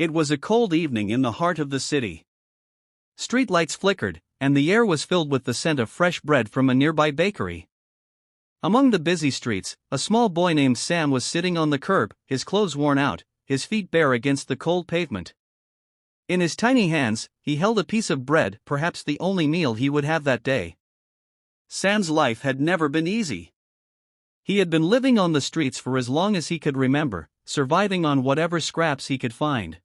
It was a cold evening in the heart of the city. Street lights flickered, and the air was filled with the scent of fresh bread from a nearby bakery. Among the busy streets, a small boy named Sam was sitting on the curb, his clothes worn out, his feet bare against the cold pavement. In his tiny hands, he held a piece of bread, perhaps the only meal he would have that day. Sam's life had never been easy. He had been living on the streets for as long as he could remember, surviving on whatever scraps he could find.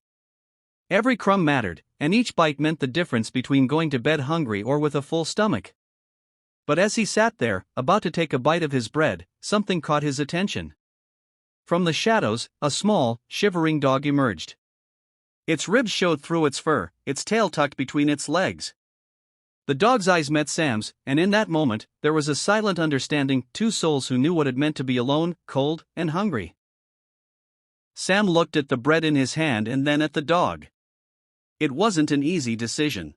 Every crumb mattered, and each bite meant the difference between going to bed hungry or with a full stomach. But as he sat there, about to take a bite of his bread, something caught his attention. From the shadows, a small, shivering dog emerged. Its ribs showed through its fur, its tail tucked between its legs. The dog's eyes met Sam's, and in that moment, there was a silent understanding, two souls who knew what it meant to be alone, cold, and hungry. Sam looked at the bread in his hand and then at the dog. It wasn't an easy decision.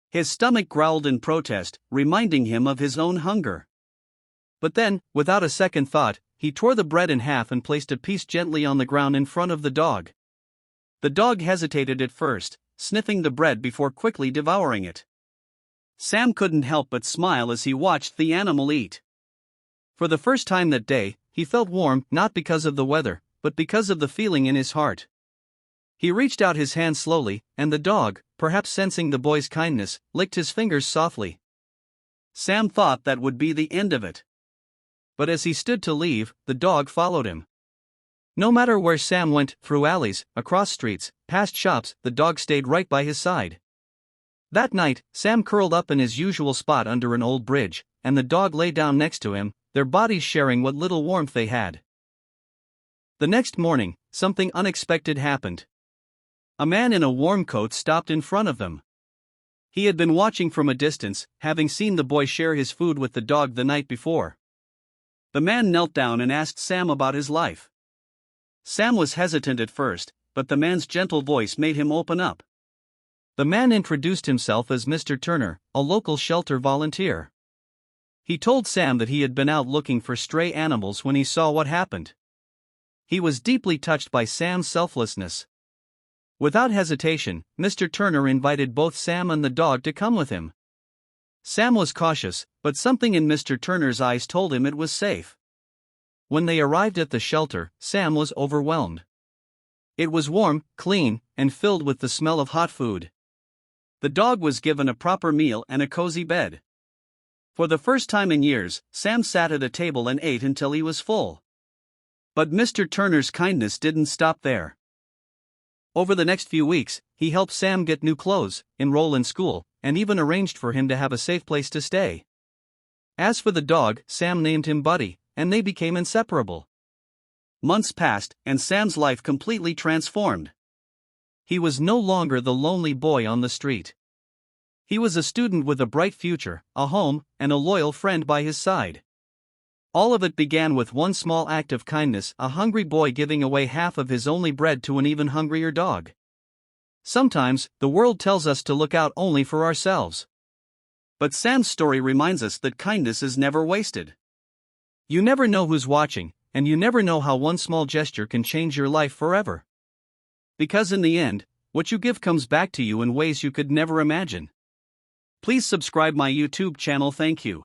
His stomach growled in protest, reminding him of his own hunger. But then, without a second thought, he tore the bread in half and placed a piece gently on the ground in front of the dog. The dog hesitated at first, sniffing the bread before quickly devouring it. Sam couldn't help but smile as he watched the animal eat. For the first time that day, he felt warm, not because of the weather, but because of the feeling in his heart. He reached out his hand slowly, and the dog, perhaps sensing the boy's kindness, licked his fingers softly. Sam thought that would be the end of it. But as he stood to leave, the dog followed him. No matter where Sam went, through alleys, across streets, past shops, the dog stayed right by his side. That night, Sam curled up in his usual spot under an old bridge, and the dog lay down next to him, their bodies sharing what little warmth they had. The next morning, something unexpected happened. A man in a warm coat stopped in front of them. He had been watching from a distance, having seen the boy share his food with the dog the night before. The man knelt down and asked Sam about his life. Sam was hesitant at first, but the man's gentle voice made him open up. The man introduced himself as Mr. Turner, a local shelter volunteer. He told Sam that he had been out looking for stray animals when he saw what happened. He was deeply touched by Sam's selflessness. Without hesitation, Mr. Turner invited both Sam and the dog to come with him. Sam was cautious, but something in Mr. Turner's eyes told him it was safe. When they arrived at the shelter, Sam was overwhelmed. It was warm, clean, and filled with the smell of hot food. The dog was given a proper meal and a cozy bed. For the first time in years, Sam sat at a table and ate until he was full. But Mr. Turner's kindness didn't stop there. Over the next few weeks, he helped Sam get new clothes, enroll in school, and even arranged for him to have a safe place to stay. As for the dog, Sam named him Buddy, and they became inseparable. Months passed, and Sam's life completely transformed. He was no longer the lonely boy on the street. He was a student with a bright future, a home, and a loyal friend by his side. All of it began with one small act of kindness, a hungry boy giving away half of his only bread to an even hungrier dog. Sometimes, the world tells us to look out only for ourselves. But Sam's story reminds us that kindness is never wasted. You never know who's watching, and you never know how one small gesture can change your life forever. Because in the end, what you give comes back to you in ways you could never imagine. Please subscribe my YouTube channel. Thank you.